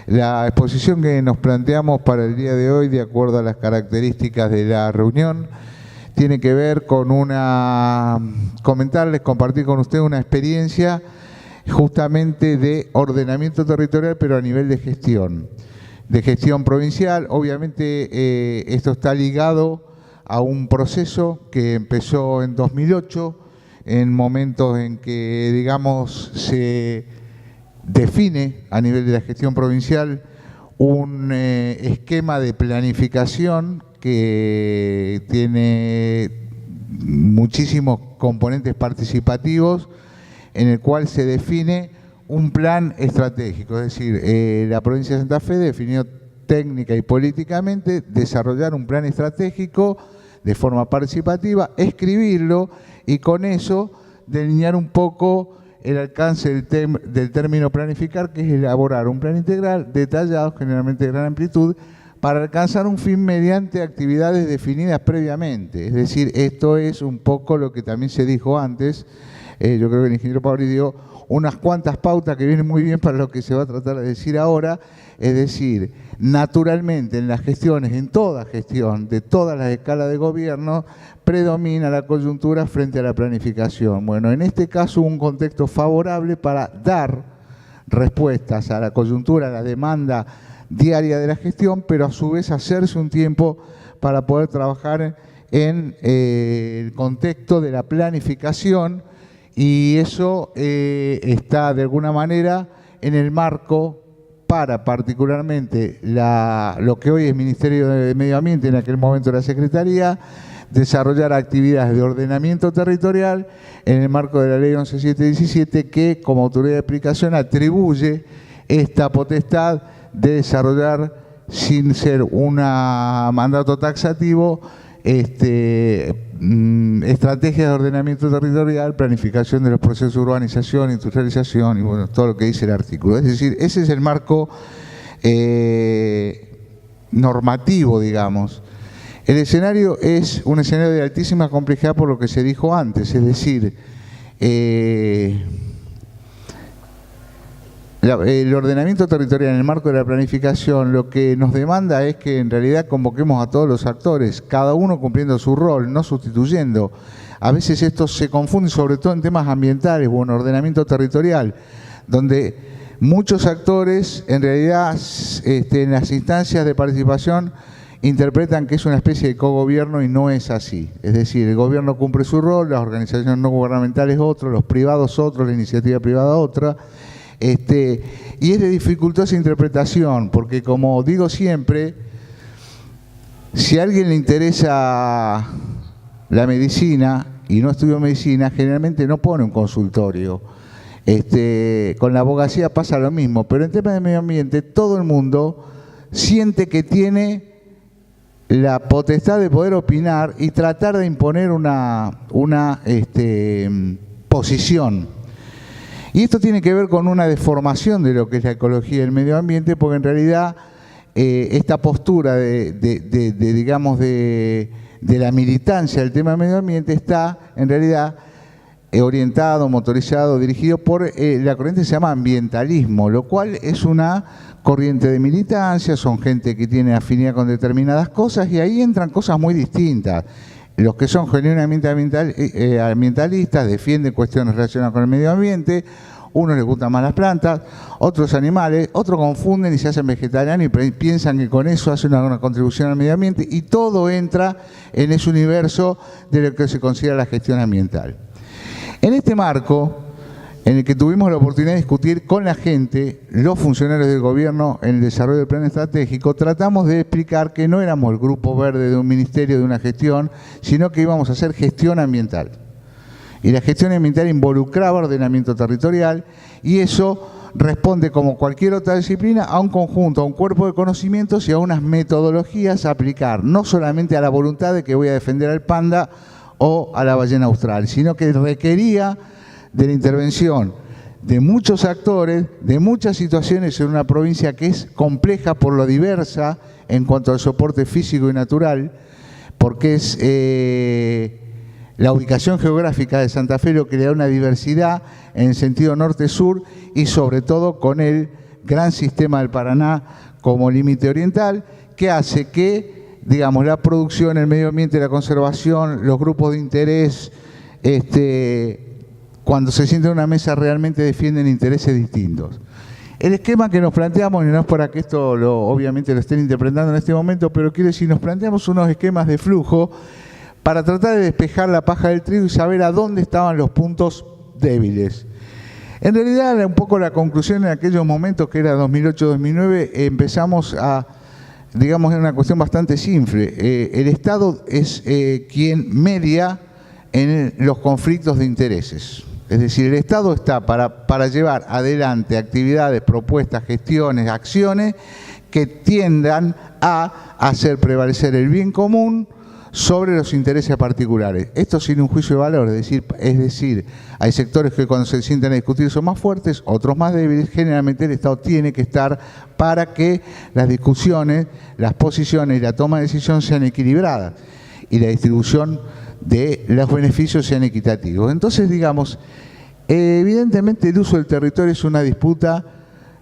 La exposición que nos planteamos para el día de hoy, de acuerdo a las características de la reunión, tiene que ver con compartir con usted una experiencia justamente de ordenamiento territorial, pero a nivel de gestión provincial. Obviamente esto está ligado a un proceso que empezó en 2008, en momentos en que, digamos, se define a nivel de la gestión provincial un esquema de planificación que tiene muchísimos componentes participativos, en el cual se define un plan estratégico. Es decir, la provincia de Santa Fe definió técnica y políticamente desarrollar un plan estratégico de forma participativa, escribirlo y con eso delinear un poco el alcance del término planificar, que es elaborar un plan integral detallado, generalmente de gran amplitud, para alcanzar un fin mediante actividades definidas previamente. Es decir, esto es un poco lo que también se dijo antes. Yo creo que el ingeniero Pabri dio unas cuantas pautas que vienen muy bien para lo que se va a tratar de decir ahora. Es decir, naturalmente en las gestiones, en toda gestión, de todas las escalas de gobierno, predomina la coyuntura frente a la planificación. Bueno, en este caso un contexto favorable para dar respuestas a la coyuntura, a la demanda diaria de la gestión, pero a su vez hacerse un tiempo para poder trabajar en el contexto de la planificación, y eso está de alguna manera en el marco para particularmente lo que hoy es Ministerio de Medio Ambiente, en aquel momento la Secretaría, desarrollar actividades de ordenamiento territorial en el marco de la Ley 11717, que como autoridad de aplicación atribuye esta potestad de desarrollar, sin ser un mandato taxativo, estrategias de ordenamiento territorial, planificación de los procesos de urbanización, industrialización y bueno, todo lo que dice el artículo. Es decir, ese es el marco normativo, digamos. El escenario es un escenario de altísima complejidad por lo que se dijo antes, es decir, el ordenamiento territorial en el marco de la planificación lo que nos demanda es que en realidad convoquemos a todos los actores, cada uno cumpliendo su rol, no sustituyendo. A veces esto se confunde sobre todo en temas ambientales o en ordenamiento territorial, donde muchos actores en realidad en las instancias de participación interpretan que es una especie de cogobierno y no es así. Es decir, el gobierno cumple su rol, las organizaciones no gubernamentales otro, los privados otro, la iniciativa privada otra. Y es de dificultosa interpretación, porque como digo siempre, si a alguien le interesa la medicina y no estudió medicina, generalmente no pone un consultorio. Con la abogacía pasa lo mismo, pero en temas de medio ambiente todo el mundo siente que tiene la potestad de poder opinar y tratar de imponer una posición. Y esto tiene que ver con una deformación de lo que es la ecología y el medio ambiente, porque en realidad esta postura digamos, de la militancia del tema del medio ambiente está en realidad orientado, motorizado, dirigido por la corriente que se llama ambientalismo, lo cual es una corriente de militancia, son gente que tiene afinidad con determinadas cosas y ahí entran cosas muy distintas. Los que son genuinamente ambientalistas defienden cuestiones relacionadas con el medio ambiente, unos les gustan más las plantas, otros animales, otros confunden y se hacen vegetarianos y piensan que con eso hacen una contribución al medio ambiente, y todo entra en ese universo de lo que se considera la gestión ambiental. En este marco, en el que tuvimos la oportunidad de discutir con la gente, los funcionarios del gobierno, en el desarrollo del plan estratégico, tratamos de explicar que no éramos el grupo verde de un ministerio, de una gestión, sino que íbamos a hacer gestión ambiental. Y la gestión ambiental involucraba ordenamiento territorial, y eso responde, como cualquier otra disciplina, a un conjunto, a un cuerpo de conocimientos y a unas metodologías a aplicar, no solamente a la voluntad de que voy a defender al panda o a la ballena austral, sino que requería de la intervención de muchos actores, de muchas situaciones en una provincia que es compleja por lo diversa en cuanto al soporte físico y natural, porque es la ubicación geográfica de Santa Fe lo que le da una diversidad en el sentido norte-sur, y sobre todo con el gran sistema del Paraná como límite oriental, que hace que, digamos, la producción, el medio ambiente, la conservación, los grupos de interés, cuando se sienten en una mesa realmente defienden intereses distintos. El esquema que nos planteamos, y no es para que esto obviamente lo estén interpretando en este momento, pero quiero decir, nos planteamos unos esquemas de flujo para tratar de despejar la paja del trigo y saber a dónde estaban los puntos débiles. En realidad, un poco la conclusión en aquellos momentos, que era 2008-2009, empezamos a, digamos, en una cuestión bastante simple. El Estado es quien media en los conflictos de intereses. Es decir, el Estado está para llevar adelante actividades, propuestas, gestiones, acciones que tiendan a hacer prevalecer el bien común sobre los intereses particulares. Esto sin un juicio de valor, es decir, hay sectores que cuando se sientan a discutir son más fuertes, otros más débiles. Generalmente el Estado tiene que estar para que las discusiones, las posiciones y la toma de decisión sean equilibradas y la distribución de los beneficios sean equitativos. Entonces, digamos, evidentemente el uso del territorio es una disputa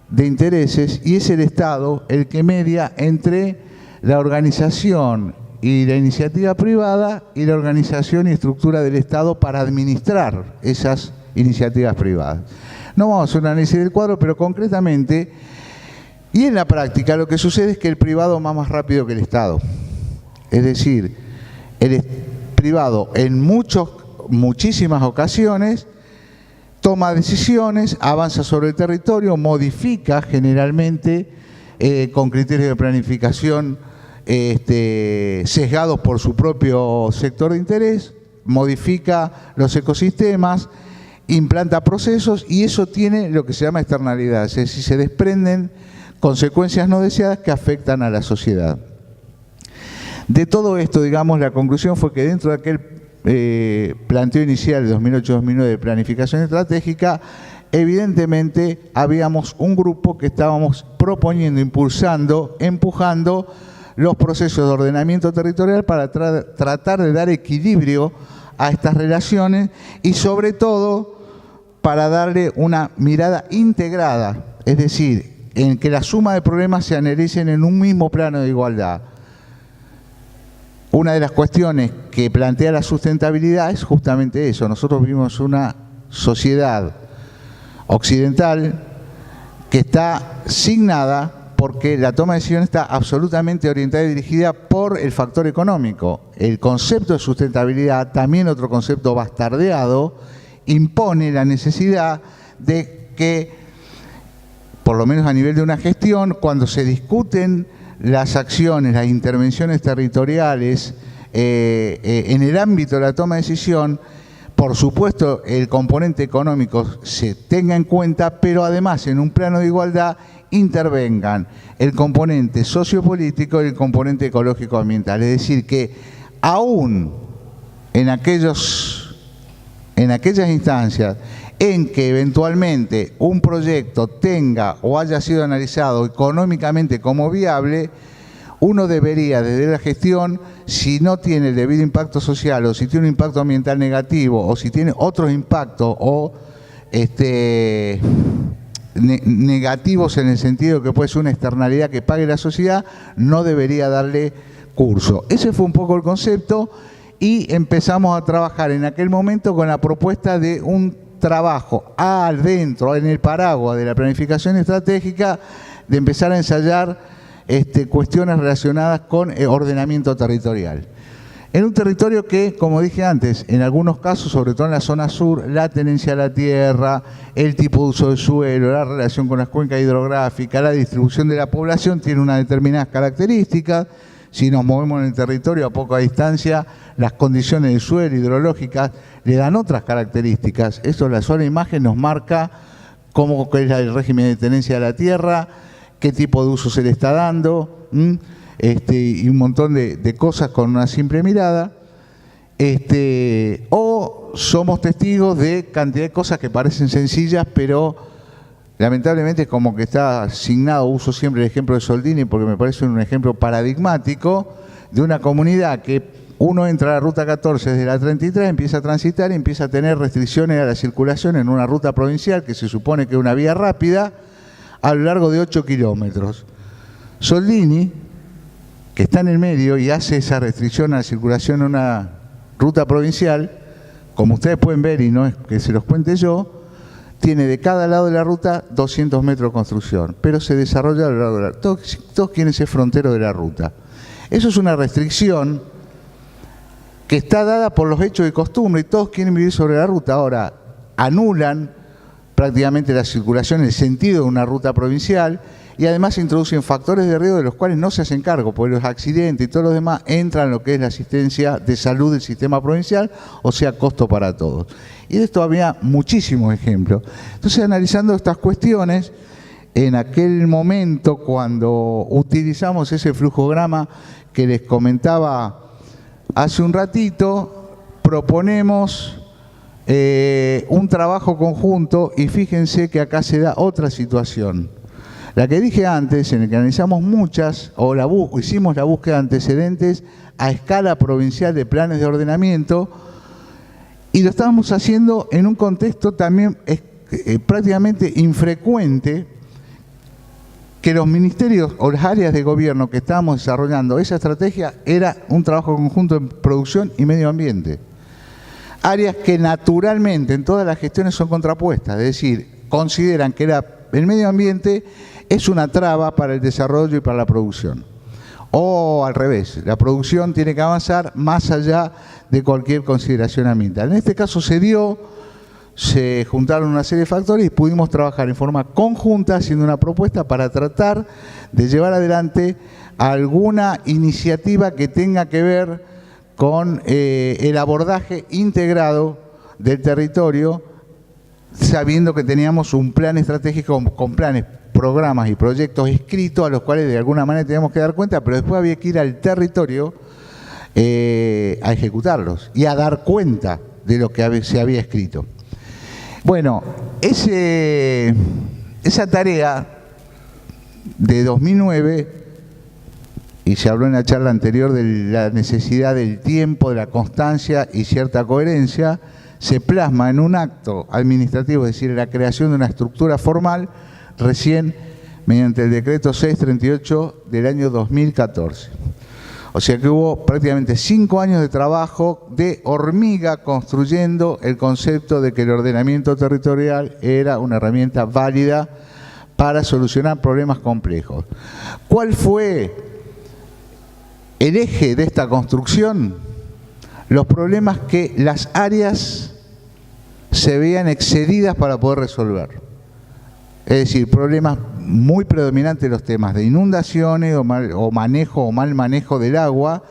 de intereses y es el Estado el que media entre la organización y la iniciativa privada y la organización y estructura del Estado para administrar esas iniciativas privadas. No vamos a hacer un análisis del cuadro, pero concretamente, y en la práctica, lo que sucede es que el privado va más rápido que el Estado. Es decir, el privado en muchísimas ocasiones toma decisiones, avanza sobre el territorio, modifica generalmente con criterios de planificación sesgados por su propio sector de interés, modifica los ecosistemas, implanta procesos y eso tiene lo que se llama externalidades, es decir, se desprenden consecuencias no deseadas que afectan a la sociedad. De todo esto, digamos, la conclusión fue que dentro de aquel planteo inicial de 2008-2009 de planificación estratégica, evidentemente habíamos un grupo que estábamos proponiendo, impulsando, empujando los procesos de ordenamiento territorial para tratar de dar equilibrio a estas relaciones y sobre todo para darle una mirada integrada, es decir, en que la suma de problemas se analicen en un mismo plano de igualdad. Una de las cuestiones que plantea la sustentabilidad es justamente eso. Nosotros vivimos una sociedad occidental que está signada porque la toma de decisiones está absolutamente orientada y dirigida por el factor económico. El concepto de sustentabilidad, también otro concepto bastardeado, impone la necesidad de que, por lo menos a nivel de una gestión, cuando se discuten las acciones, las intervenciones territoriales en el ámbito de la toma de decisión, por supuesto el componente económico se tenga en cuenta, pero además en un plano de igualdad intervengan el componente sociopolítico y el componente ecológico-ambiental. Es decir, que aún en aquellas instancias en que eventualmente un proyecto tenga o haya sido analizado económicamente como viable, uno debería, desde la gestión, si no tiene el debido impacto social o si tiene un impacto ambiental negativo o si tiene otros impactos o negativos en el sentido que puede ser una externalidad que pague la sociedad, no debería darle curso. Ese fue un poco el concepto y empezamos a trabajar en aquel momento con la propuesta de un trabajo adentro, en el paraguas de la planificación estratégica, de empezar a ensayar cuestiones relacionadas con ordenamiento territorial. En un territorio que, como dije antes, en algunos casos, sobre todo en la zona sur, la tenencia a la tierra, el tipo de uso del suelo, la relación con las cuencas hidrográficas, la distribución de la población tiene unas determinadas características. Si nos movemos en el territorio a poca distancia, las condiciones del suelo hidrológicas le dan otras características. Esto, la sola imagen nos marca cómo es el régimen de tenencia de la tierra, qué tipo de uso se le está dando, y un montón de cosas con una simple mirada. O somos testigos de cantidad de cosas que parecen sencillas, pero lamentablemente es como que está asignado. Uso siempre el ejemplo de Soldini porque me parece un ejemplo paradigmático de una comunidad que uno entra a la ruta 14 desde la 33, empieza a transitar y empieza a tener restricciones a la circulación en una ruta provincial que se supone que es una vía rápida. a lo largo de 8 kilómetros. Soldini, que está en el medio y hace esa restricción a la circulación en una ruta provincial, como ustedes pueden ver, y no es que se los cuente yo, tiene de cada lado de la ruta 200 metros de construcción, pero se desarrolla a lo largo de la ruta. Todos quieren ser fronteros de la ruta. Eso es una restricción que está dada por los hechos de costumbre y todos quieren vivir sobre la ruta. Ahora, anulan prácticamente la circulación en el sentido de una ruta provincial y además introducen factores de riesgo de los cuales no se hacen cargo, porque los accidentes y todos los demás entran en lo que es la asistencia de salud del sistema provincial, o sea, costo para todos. Y de esto había muchísimos ejemplos. Entonces, analizando estas cuestiones, en aquel momento cuando utilizamos ese flujograma que les comentaba hace un ratito, proponemos un trabajo conjunto y fíjense que acá se da otra situación. La que dije antes, en el que analizamos muchas, o hicimos la búsqueda de antecedentes a escala provincial de planes de ordenamiento, y lo estábamos haciendo en un contexto también prácticamente infrecuente, que los ministerios o las áreas de gobierno que estábamos desarrollando esa estrategia era un trabajo conjunto en producción y medio ambiente. Áreas que naturalmente en todas las gestiones son contrapuestas, es decir, consideran que el medio ambiente es una traba para el desarrollo y para la producción. O al revés, la producción tiene que avanzar más allá de cualquier consideración ambiental. En este caso se juntaron una serie de factores y pudimos trabajar en forma conjunta haciendo una propuesta para tratar de llevar adelante alguna iniciativa que tenga que ver con el abordaje integrado del territorio, sabiendo que teníamos un plan estratégico con planes, programas y proyectos escritos a los cuales de alguna manera teníamos que dar cuenta, pero después había que ir al territorio a ejecutarlos y a dar cuenta de lo que se había escrito. Bueno, esa tarea de 2009, y se habló en la charla anterior de la necesidad del tiempo, de la constancia y cierta coherencia, se plasma en un acto administrativo, es decir, la creación de una estructura formal, recién mediante el decreto 638 del año 2014. O sea que hubo prácticamente 5 años de trabajo de hormiga construyendo el concepto de que el ordenamiento territorial era una herramienta válida para solucionar problemas complejos. ¿Cuál fue el eje de esta construcción? Los problemas que las áreas se veían excedidas para poder resolver. Es decir, problemas muy predominantes, los temas de inundaciones o mal manejo del agua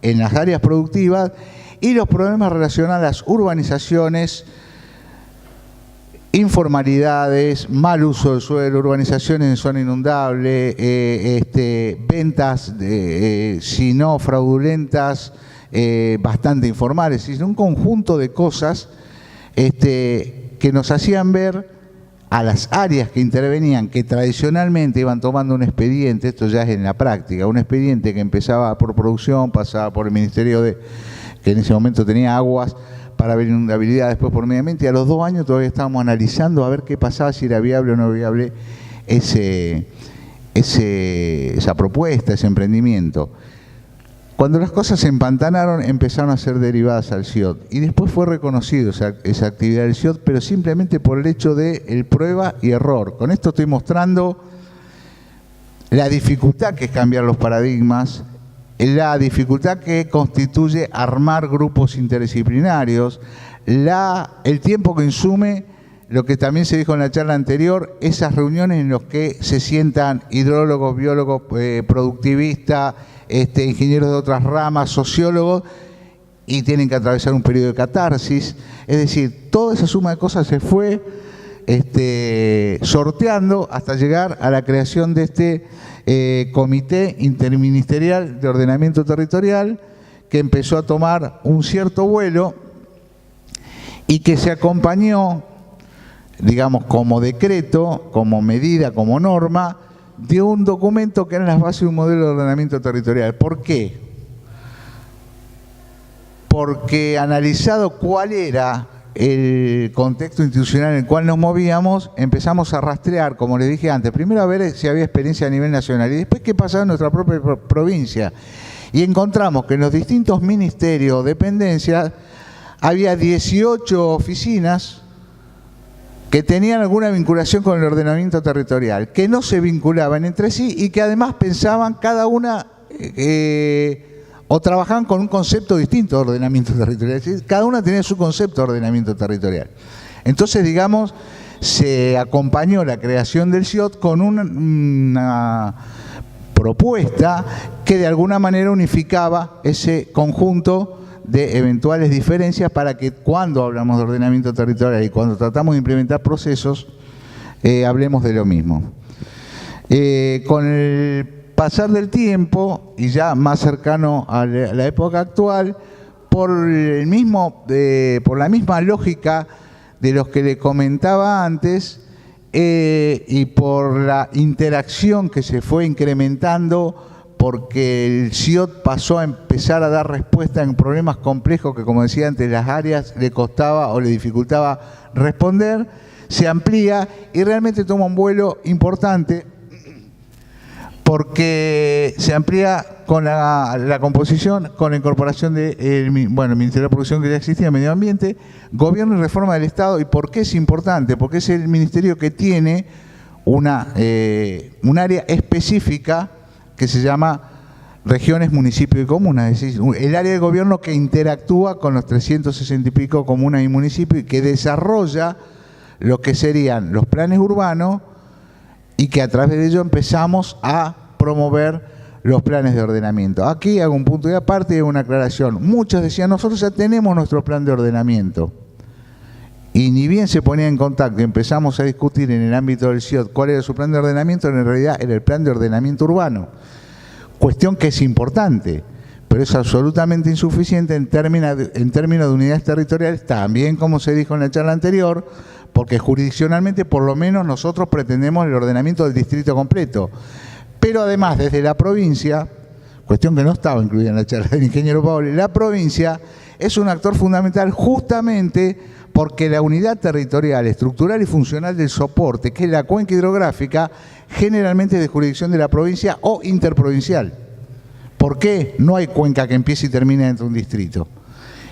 en las áreas productivas y los problemas relacionados a las urbanizaciones, informalidades, mal uso del suelo, urbanizaciones en zona inundable, ventas, si no fraudulentas, bastante informales, es decir, un conjunto de cosas que nos hacían ver a las áreas que intervenían, que tradicionalmente iban tomando un expediente, esto ya es en la práctica, un expediente que empezaba por producción, pasaba por el Ministerio que en ese momento tenía aguas para ver inundabilidad, después por medio ambiente, y a los 2 años todavía estábamos analizando a ver qué pasaba, si era viable o no viable esa propuesta, ese emprendimiento. Cuando las cosas se empantanaron, empezaron a ser derivadas al CIOT. Y después fue reconocido esa actividad del CIOT, pero simplemente por el hecho de el prueba y error. Con esto estoy mostrando la dificultad que es cambiar los paradigmas, la dificultad que constituye armar grupos interdisciplinarios, el tiempo que insume, lo que también se dijo en la charla anterior, esas reuniones en las que se sientan hidrólogos, biólogos, productivistas, ingenieros de otras ramas, sociólogos, y tienen que atravesar un periodo de catarsis. Es decir, toda esa suma de cosas se fue sorteando hasta llegar a la creación de este Comité Interministerial de Ordenamiento Territorial, que empezó a tomar un cierto vuelo y que se acompañó, digamos, como decreto, como medida, como norma, de un documento que eran las bases de un modelo de ordenamiento territorial. ¿Por qué? Porque analizado cuál era el contexto institucional en el cual nos movíamos, empezamos a rastrear, como les dije antes, primero a ver si había experiencia a nivel nacional y después qué pasaba en nuestra propia provincia. Y encontramos que en los distintos ministerios o dependencias había 18 oficinas que tenían alguna vinculación con el ordenamiento territorial, que no se vinculaban entre sí y que además pensaban cada una o trabajaban con un concepto distinto de ordenamiento territorial. Es decir, cada una tenía su concepto de ordenamiento territorial. Entonces, digamos, se acompañó la creación del CIOT con una propuesta que de alguna manera unificaba ese conjunto de eventuales diferencias para que cuando hablamos de ordenamiento territorial y cuando tratamos de implementar procesos, hablemos de lo mismo. Con el pasar del tiempo, y ya más cercano a la época actual, por la misma lógica de los que le comentaba antes, y por la interacción que se fue incrementando, porque el CIOT pasó a empezar a dar respuesta en problemas complejos que, como decía antes, las áreas le costaba o le dificultaba responder, se amplía y realmente toma un vuelo importante, porque se amplía con la composición, con la incorporación del Ministerio de Producción que ya existía, Medio Ambiente, Gobierno y Reforma del Estado. ¿Y por qué es importante? Porque es el ministerio que tiene un área específica que se llama regiones, municipios y comunas, es decir, el área de gobierno que interactúa con los 360 y pico comunas y municipios y que desarrolla lo que serían los planes urbanos y que a través de ello empezamos a promover los planes de ordenamiento. Aquí hago un punto de aparte y una aclaración. Muchos decían, nosotros ya tenemos nuestro plan de ordenamiento. Y ni bien se ponía en contacto y empezamos a discutir en el ámbito del CIOT cuál era su plan de ordenamiento, en realidad era el plan de ordenamiento urbano. Cuestión que es importante, pero es absolutamente insuficiente en términos de unidades territoriales, también como se dijo en la charla anterior, porque jurisdiccionalmente por lo menos nosotros pretendemos el ordenamiento del distrito completo. Pero además desde la provincia, cuestión que no estaba incluida en la charla del ingeniero Paoli, la provincia es un actor fundamental justamente porque la unidad territorial, estructural y funcional del soporte, que es la cuenca hidrográfica, generalmente es de jurisdicción de la provincia o interprovincial. ¿Por qué? No hay cuenca que empiece y termine dentro de un distrito.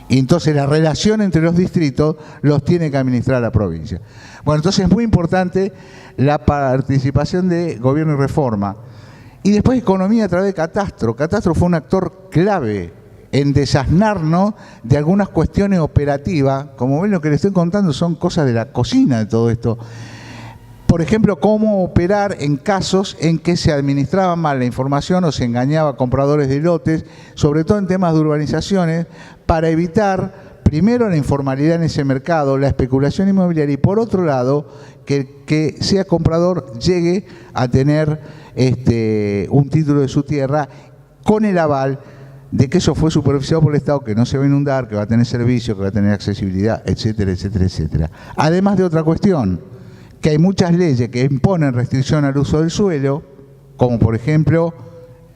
Y entonces la relación entre los distritos los tiene que administrar la provincia. Bueno, entonces es muy importante la participación de Gobierno y Reforma. Y después economía a través de Catastro. Catastro fue un actor clave en desasnarnos de algunas cuestiones operativas. Como ven, lo que les estoy contando son cosas de la cocina de todo esto. Por ejemplo, cómo operar en casos en que se administraba mal la información o se engañaba a compradores de lotes, sobre todo en temas de urbanizaciones, para evitar, primero, la informalidad en ese mercado, la especulación inmobiliaria, y por otro lado, que sea comprador llegue a tener un título de su tierra con el aval de que eso fue supervisado por el Estado, que no se va a inundar, que va a tener servicio, que va a tener accesibilidad, etcétera, etcétera, etcétera. Además de otra cuestión, que hay muchas leyes que imponen restricción al uso del suelo, como por ejemplo,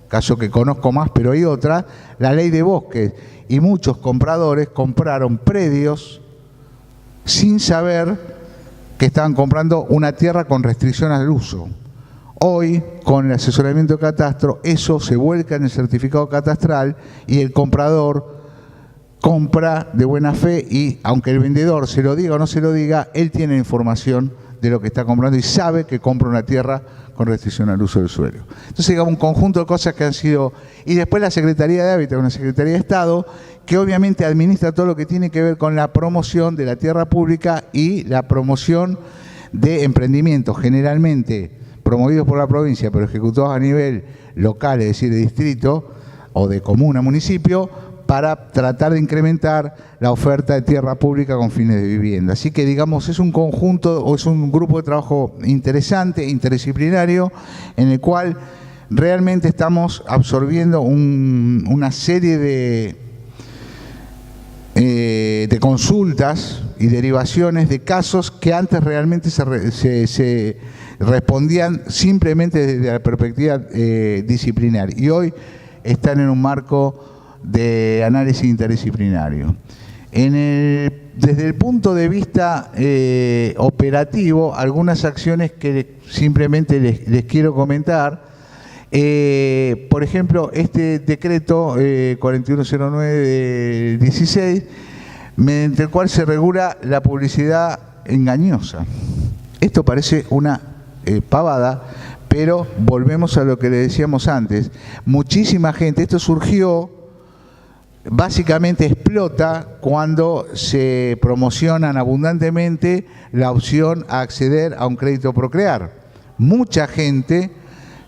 caso que conozco más, pero hay otra, la ley de bosques, y muchos compradores compraron predios sin saber que estaban comprando una tierra con restricción al uso. Hoy, con el asesoramiento de Catastro, eso se vuelca en el certificado catastral y el comprador compra de buena fe y, aunque el vendedor se lo diga o no se lo diga, él tiene información de lo que está comprando y sabe que compra una tierra con restricción al uso del suelo. Entonces, digamos, un conjunto de cosas que han sido... Y después la Secretaría de Hábitat, una Secretaría de Estado, que obviamente administra todo lo que tiene que ver con la promoción de la tierra pública y la promoción de emprendimientos, generalmente promovidos por la provincia, pero ejecutados a nivel local, es decir, de distrito o de comuna, municipio, para tratar de incrementar la oferta de tierra pública con fines de vivienda. Así que, digamos, es un conjunto o es un grupo de trabajo interesante, interdisciplinario, en el cual realmente estamos absorbiendo una serie de consultas y derivaciones de casos que antes realmente se respondían simplemente desde la perspectiva disciplinar y hoy están en un marco de análisis interdisciplinario. En el desde el punto de vista operativo, algunas acciones que simplemente les quiero comentar. Por ejemplo, este decreto 4109 de 16, mediante el cual se regula la publicidad engañosa. Esto parece una pavada, pero volvemos a lo que le decíamos antes. Muchísima gente, esto surgió, básicamente explota cuando se promocionan abundantemente la opción a acceder a un crédito Procrear. Mucha gente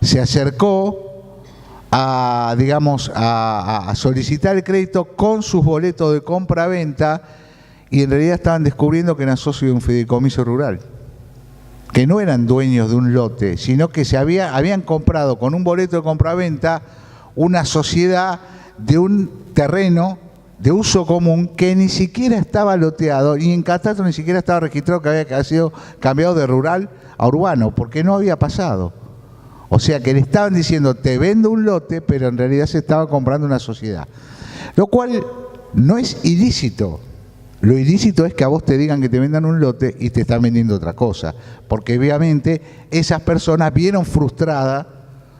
se acercó a, digamos, a solicitar el crédito con sus boletos de compra-venta y en realidad estaban descubriendo que eran socios de un fideicomiso rural, que no eran dueños de un lote, sino que habían comprado con un boleto de compra-venta una sociedad de un terreno de uso común que ni siquiera estaba loteado y en catastro ni siquiera estaba registrado que había sido cambiado de rural a urbano, porque no había pasado. O sea que le estaban diciendo, te vendo un lote, pero en realidad se estaba comprando una sociedad. Lo cual no es ilícito. Lo ilícito es que a vos te digan que te vendan un lote y te están vendiendo otra cosa. Porque obviamente esas personas vieron frustrada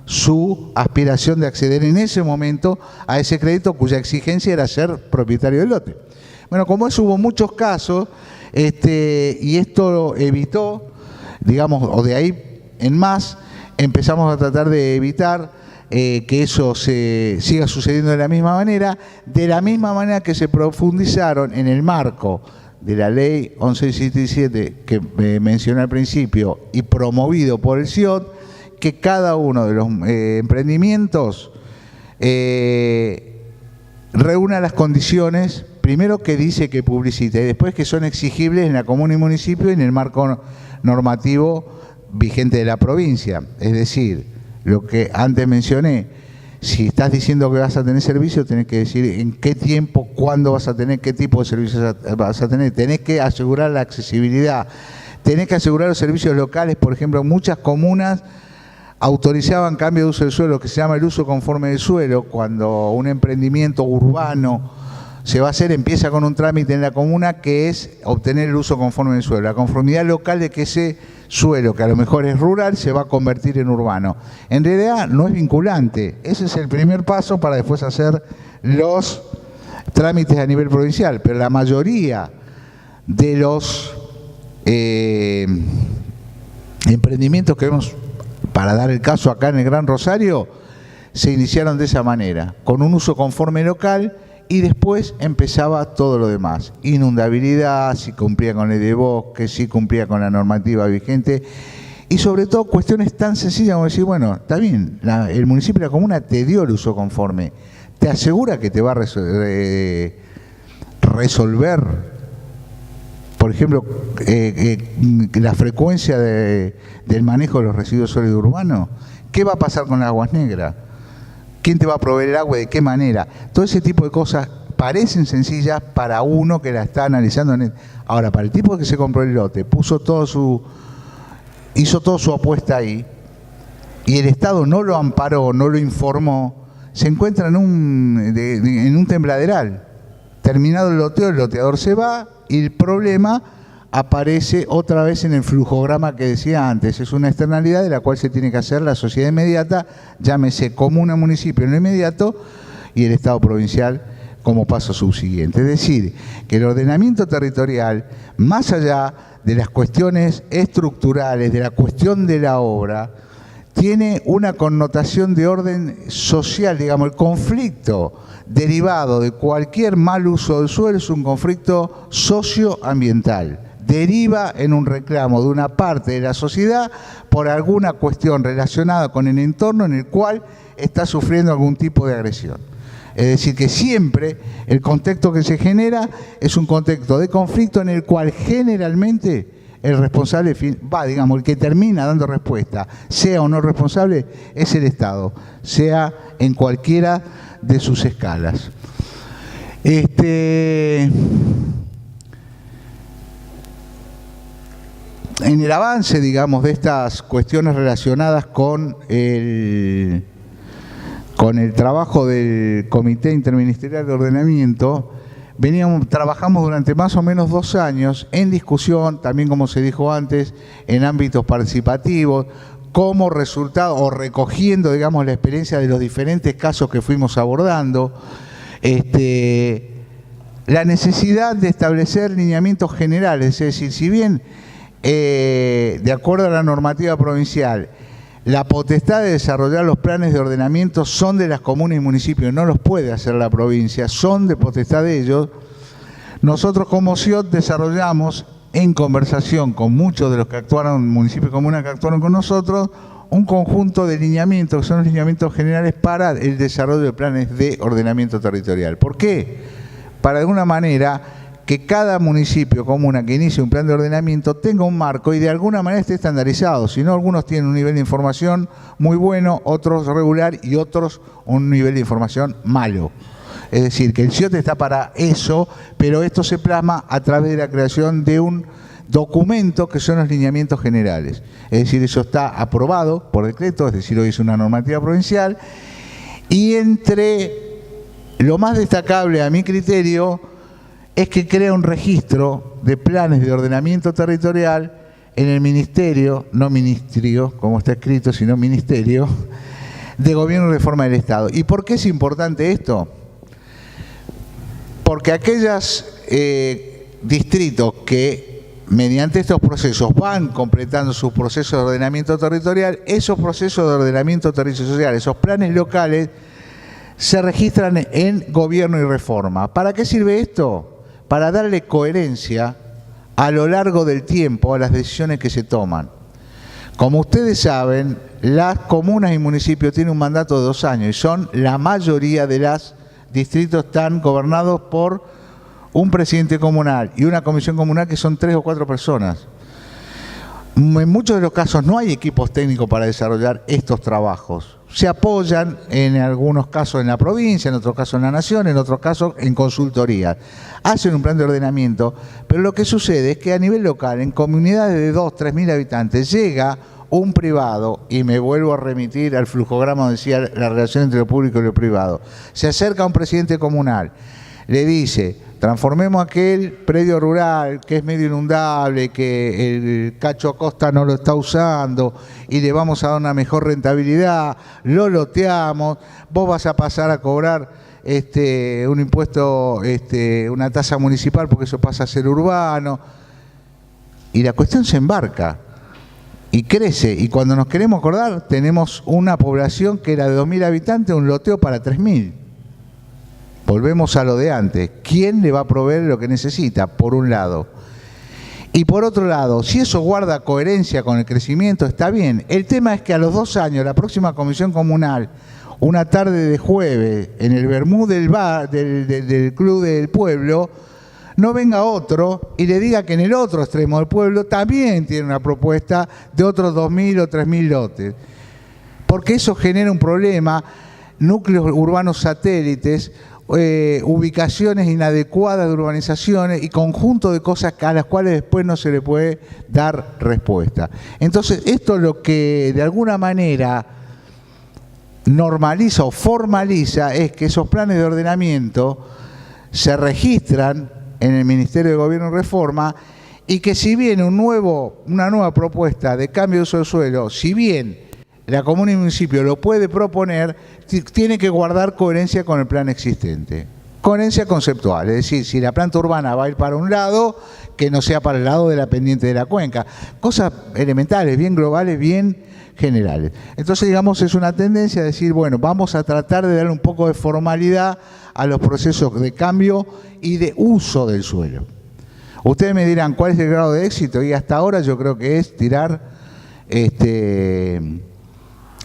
su aspiración de acceder en ese momento a ese crédito cuya exigencia era ser propietario del lote. Bueno, como eso hubo muchos casos, y esto evitó, digamos, o de ahí en más, empezamos a tratar de evitar que eso se siga sucediendo de la misma manera que se profundizaron en el marco de la ley 1177 que mencioné al principio y promovido por el CIOT, que cada uno de los emprendimientos reúna las condiciones, primero que dice que publicita y después que son exigibles en la comuna y municipio y en el marco normativo vigente de la provincia. Es decir, lo que antes mencioné, si estás diciendo que vas a tener servicio, tenés que decir en qué tiempo, cuándo vas a tener, qué tipo de servicios vas a tener. Tenés que asegurar la accesibilidad, tenés que asegurar los servicios locales. Por ejemplo, muchas comunas autorizaban cambio de uso del suelo, que se llama el uso conforme del suelo. Cuando un emprendimiento urbano se va a hacer, empieza con un trámite en la comuna que es obtener el uso conforme del suelo, la conformidad local de que ese suelo, que a lo mejor es rural, se va a convertir en urbano. En realidad no es vinculante, ese es el primer paso para después hacer los trámites a nivel provincial, pero la mayoría de los emprendimientos que vemos, para dar el caso acá en el Gran Rosario, se iniciaron de esa manera, con un uso conforme local. Y después empezaba todo lo demás. Inundabilidad, si cumplía con ley de bosque, si cumplía con la normativa vigente. Y sobre todo cuestiones tan sencillas como decir, bueno, está bien, el municipio y la comuna te dio el uso conforme. Te asegura que te va a resolver, por ejemplo, la frecuencia del manejo de los residuos sólidos urbanos. ¿Qué va a pasar con las aguas negras? ¿Quién te va a proveer el agua y de qué manera? Todo ese tipo de cosas parecen sencillas para uno que la está analizando. Ahora, para el tipo que se compró el lote, hizo toda su apuesta ahí, y el Estado no lo amparó, no lo informó, se encuentra en un tembladeral. Terminado el loteo, el loteador se va y el problema aparece otra vez en el flujograma que decía antes. Es una externalidad de la cual se tiene que hacer la sociedad inmediata, llámese comuna, municipio en lo inmediato, y el Estado provincial como paso subsiguiente. Es decir, que el ordenamiento territorial, más allá de las cuestiones estructurales, de la cuestión de la obra, tiene una connotación de orden social. Digamos, el conflicto derivado de cualquier mal uso del suelo es un conflicto socioambiental. Deriva en un reclamo de una parte de la sociedad por alguna cuestión relacionada con el entorno en el cual está sufriendo algún tipo de agresión. Es decir, que siempre el contexto que se genera es un contexto de conflicto en el cual generalmente el responsable, el que termina dando respuesta, sea o no responsable, es el Estado, sea en cualquiera de sus escalas. En el avance, digamos, de estas cuestiones relacionadas con el trabajo del Comité Interministerial de Ordenamiento, trabajamos durante más o menos 2 años en discusión, también como se dijo antes, en ámbitos participativos, como resultado o recogiendo, digamos, la experiencia de los diferentes casos que fuimos abordando, la necesidad de establecer lineamientos generales, es decir, si bien de acuerdo a la normativa provincial, la potestad de desarrollar los planes de ordenamiento son de las comunas y municipios, no los puede hacer la provincia, son de potestad de ellos. Nosotros como CIOT desarrollamos, en conversación con muchos de los que actuaron, municipios y comunas que actuaron con nosotros, un conjunto de lineamientos, que son los lineamientos generales para el desarrollo de planes de ordenamiento territorial. ¿Por qué? Para de alguna manera que cada municipio, comuna que inicie un plan de ordenamiento tenga un marco y de alguna manera esté estandarizado. Si no, algunos tienen un nivel de información muy bueno, otros regular y otros un nivel de información malo. Es decir, que el CIOT está para eso, pero esto se plasma a través de la creación de un documento que son los lineamientos generales. Es decir, eso está aprobado por decreto, es decir, hoy es una normativa provincial, y entre lo más destacable a mi criterio es que crea un registro de planes de ordenamiento territorial en el Ministerio, no Ministerio, como está escrito, sino Ministerio de Gobierno y Reforma del Estado. ¿Y por qué es importante esto? Porque aquellos distritos que mediante estos procesos van completando sus procesos de ordenamiento territorial, esos procesos de ordenamiento territorial, esos planes locales, se registran en Gobierno y Reforma. ¿Para qué sirve esto? Para darle coherencia a lo largo del tiempo a las decisiones que se toman. Como ustedes saben, las comunas y municipios tienen un mandato de 2 años y son la mayoría de los distritos están gobernados por un presidente comunal y una comisión comunal que son 3 o 4 personas. En muchos de los casos no hay equipos técnicos para desarrollar estos trabajos. Se apoyan en algunos casos en la provincia, en otros casos en la nación, en otros casos en consultoría. Hacen un plan de ordenamiento, pero lo que sucede es que a nivel local, en comunidades de 2.000 a 3.000 habitantes, llega un privado, y me vuelvo a remitir al flujograma donde decía la relación entre lo público y lo privado. Se acerca a un presidente comunal, le dice: transformemos aquel predio rural que es medio inundable, que el Cacho Acosta no lo está usando y le vamos a dar una mejor rentabilidad, lo loteamos, vos vas a pasar a cobrar un impuesto, una tasa municipal porque eso pasa a ser urbano. Y la cuestión se embarca y crece, y cuando nos queremos acordar tenemos una población que era de 2.000 habitantes, un loteo para 3.000. Volvemos a lo de antes. ¿Quién le va a proveer lo que necesita? Por un lado. Y por otro lado, si eso guarda coherencia con el crecimiento, está bien. El tema es que a los 2 años, la próxima comisión comunal, una tarde de jueves, en el vermú del bar, del club del pueblo, no venga otro y le diga que en el otro extremo del pueblo también tiene una propuesta de otros 2.000 o 3.000 lotes. Porque eso genera un problema, núcleos urbanos satélites, ubicaciones inadecuadas de urbanizaciones y conjunto de cosas a las cuales después no se le puede dar respuesta. Entonces, esto es lo que de alguna manera normaliza o formaliza, es que esos planes de ordenamiento se registran en el Ministerio de Gobierno y Reforma, y que si bien una nueva propuesta de cambio de uso del suelo, si bien la comuna y el municipio lo puede proponer, tiene que guardar coherencia con el plan existente. Coherencia conceptual, es decir, si la planta urbana va a ir para un lado, que no sea para el lado de la pendiente de la cuenca. Cosas elementales, bien globales, bien generales. Entonces, digamos, es una tendencia a decir, bueno, vamos a tratar de darle un poco de formalidad a los procesos de cambio y de uso del suelo. Ustedes me dirán, ¿cuál es el grado de éxito? Y hasta ahora yo creo que es tirar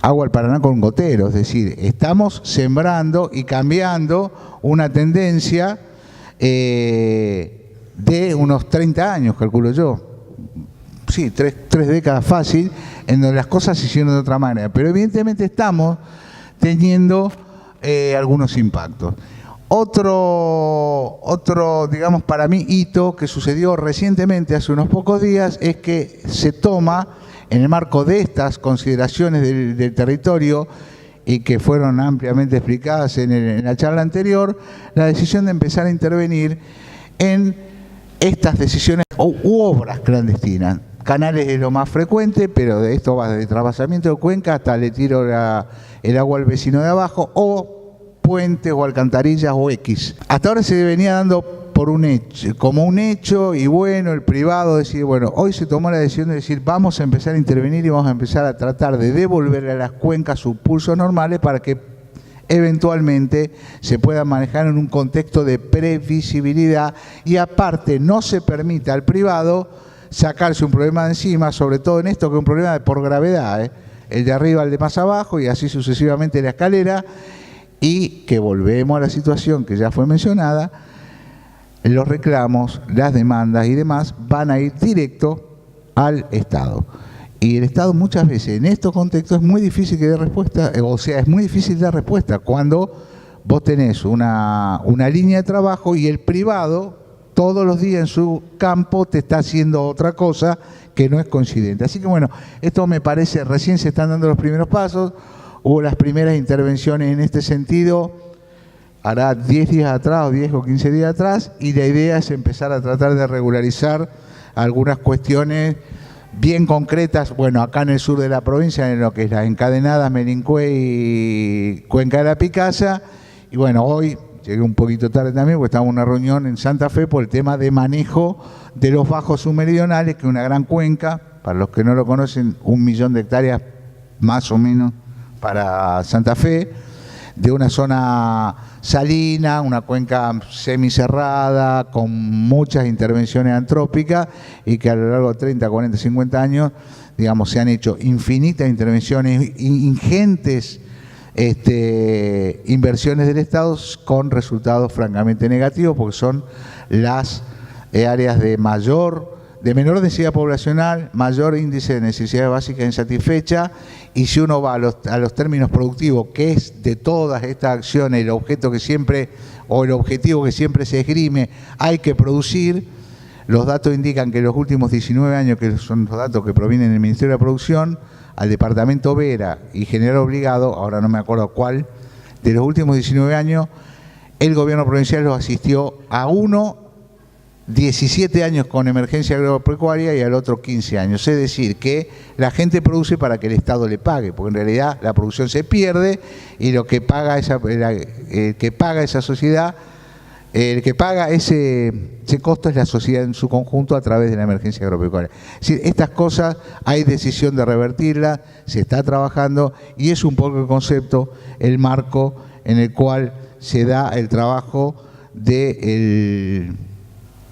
agua al Paraná con gotero, es decir, estamos sembrando y cambiando una tendencia de unos 30 años, calculo yo. Sí, tres décadas fácil, en donde las cosas se hicieron de otra manera. Pero evidentemente estamos teniendo algunos impactos. Otro, digamos, para mí, hito que sucedió recientemente, hace unos pocos días, es que se toma, en el marco de estas consideraciones del territorio y que fueron ampliamente explicadas en la charla anterior, la decisión de empezar a intervenir en estas decisiones u obras clandestinas. Canales es lo más frecuente, pero de esto va desde trasvasamiento de cuenca hasta le tiro el agua al vecino de abajo, o puentes o alcantarillas o X. Hasta ahora se venía dando por un hecho, como un hecho, y bueno, el privado decide, bueno, hoy se tomó la decisión de decir, vamos a empezar a intervenir y vamos a empezar a tratar de devolverle a las cuencas sus pulsos normales para que eventualmente se pueda manejar en un contexto de previsibilidad, y aparte no se permita al privado sacarse un problema de encima, sobre todo en esto que es un problema por gravedad, el de arriba al de más abajo y así sucesivamente la escalera, y que volvemos a la situación que ya fue mencionada, los reclamos, las demandas y demás van a ir directo al Estado. Y el Estado muchas veces en estos contextos es muy difícil que dé respuesta, o sea, es muy difícil dar respuesta cuando vos tenés una línea de trabajo y el privado todos los días en su campo te está haciendo otra cosa que no es coincidente. Así que bueno, esto me parece, recién se están dando los primeros pasos, hubo las primeras intervenciones en este sentido, hará 10 días atrás o 10 o 15 días atrás, y la idea es empezar a tratar de regularizar algunas cuestiones bien concretas, bueno, acá en el sur de la provincia, en lo que es las encadenadas Melincue y Cuenca de la Picasa, y bueno, hoy llegué un poquito tarde también porque estábamos en una reunión en Santa Fe por el tema de manejo de los bajos submeridionales, que es una gran cuenca, para los que no lo conocen, 1 millón de hectáreas más o menos para Santa Fe, de una zona salina, una cuenca semicerrada, con muchas intervenciones antrópicas, y que a lo largo de 30, 40, 50 años, digamos, se han hecho infinitas intervenciones, ingentes inversiones del Estado con resultados francamente negativos, porque son las áreas de menor densidad poblacional, mayor índice de necesidades básicas insatisfechas, y si uno va a los términos productivos, que es de todas estas acciones el objetivo que siempre se esgrime, hay que producir. Los datos indican que en los últimos 19 años, que son los datos que provienen del Ministerio de la Producción, al departamento Vera y General Obligado, ahora no me acuerdo cuál, de los últimos 19 años, el gobierno provincial los asistió a uno 17 años con emergencia agropecuaria y al otro 15 años. Es decir, que la gente produce para que el Estado le pague, porque en realidad la producción se pierde y lo que paga esa sociedad, el que paga ese costo es la sociedad en su conjunto a través de la emergencia agropecuaria. Es decir, estas cosas hay decisión de revertirlas, se está trabajando, y es un poco el concepto, el marco en el cual se da el trabajo del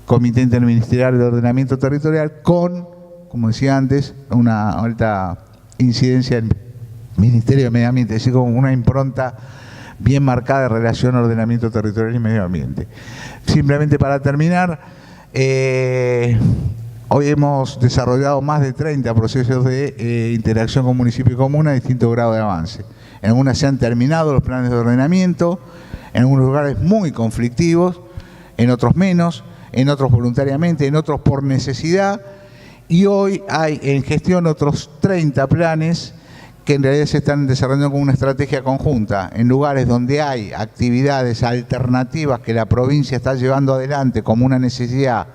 Comité Interministerial de Ordenamiento Territorial con, como decía antes, una alta incidencia del Ministerio de Medio Ambiente, es decir, como una impronta bien marcada de relación a ordenamiento territorial y medio ambiente. Simplemente para terminar, hoy hemos desarrollado más de 30 procesos de interacción con municipio y comuna a distintos grados de avance. En algunas se han terminado los planes de ordenamiento, en algunos lugares muy conflictivos, en otros menos, en otros voluntariamente, en otros por necesidad, y hoy hay en gestión otros 30 planes que en realidad se están desarrollando como una estrategia conjunta, en lugares donde hay actividades alternativas que la provincia está llevando adelante como una necesidad.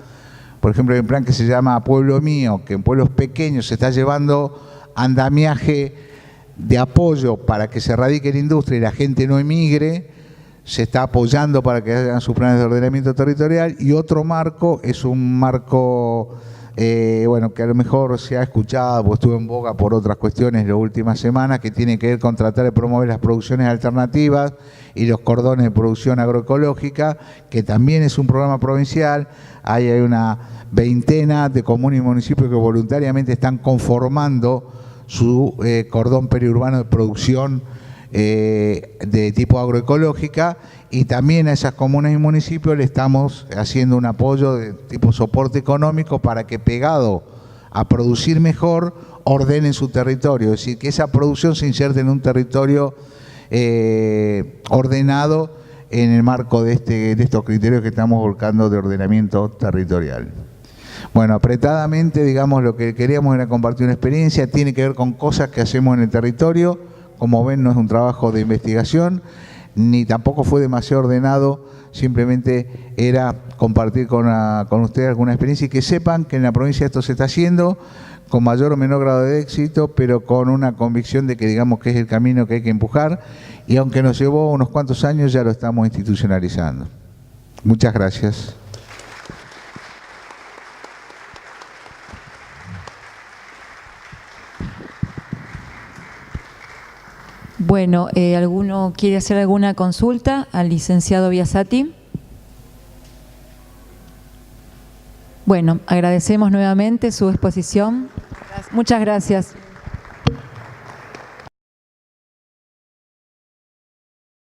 Por ejemplo, hay un plan que se llama Pueblo Mío, que en pueblos pequeños se está llevando andamiaje de apoyo para que se radique la industria y la gente no emigre, se está apoyando para que hagan sus planes de ordenamiento territorial. Y otro marco es un marco bueno, que a lo mejor se ha escuchado, porque estuvo en boga por otras cuestiones las últimas semanas, que tiene que ver con tratar de promover las producciones alternativas y los cordones de producción agroecológica, que también es un programa provincial. Hay una veintena de comunas y municipios que voluntariamente están conformando su cordón periurbano de producción de tipo agroecológica, y también a esas comunas y municipios le estamos haciendo un apoyo de tipo soporte económico para que, pegado a producir mejor, ordenen su territorio, es decir, que esa producción se inserte en un territorio ordenado en el marco de estos criterios que estamos volcando de ordenamiento territorial. Bueno, apretadamente, digamos, lo que queríamos era compartir una experiencia, tiene que ver con cosas que hacemos en el territorio, Como ven, no es un trabajo de investigación, ni tampoco fue demasiado ordenado, simplemente era compartir con ustedes alguna experiencia y que sepan que en la provincia esto se está haciendo con mayor o menor grado de éxito, pero con una convicción de que digamos que es el camino que hay que empujar, y aunque nos llevó unos cuantos años, ya lo estamos institucionalizando. Muchas gracias. Bueno, ¿alguno quiere hacer alguna consulta al licenciado Biasati? Bueno, agradecemos nuevamente su exposición. Muchas gracias.